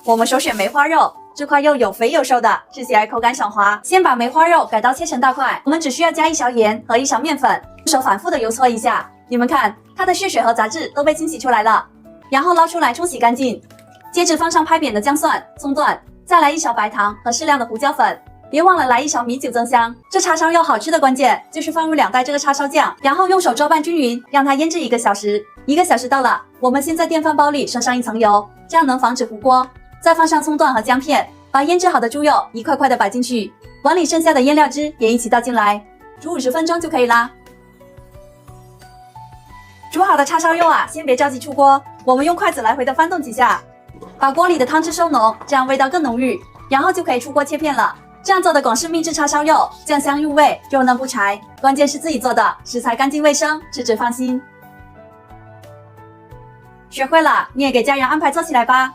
我们首选梅花肉，这块肉有肥有瘦的，吃起来口感爽滑。先把梅花肉改刀切成大块，我们只需要加1勺盐和1勺面粉，用手反复的揉搓一下。你们看，它的血水和杂质都被清洗出来了，然后捞出来冲洗干净。接着放上拍扁的姜蒜、葱段，再来1勺白糖和适量的胡椒粉。别忘了来1勺米酒增香。这叉烧肉好吃的关键就是放入2袋这个叉烧酱，然后用手搅拌均匀，让它腌制1个小时。1个小时到了，我们先在电饭煲里刷上1层油，这样能防止糊锅。再放上葱段和姜片，把腌制好的猪肉一块块的摆进去，碗里剩下的腌料汁也一起倒进来，煮50分钟就可以啦。煮好的叉烧肉啊，先别着急出锅，我们用筷子来回的翻动几下，把锅里的汤汁收浓，这样味道更浓郁，然后就可以出锅切片了。这样做的广式秘制叉烧肉，酱香入味，肉嫩不柴，关键是自己做的，食材干净卫生，吃着放心。学会了，你也给家人安排做起来吧。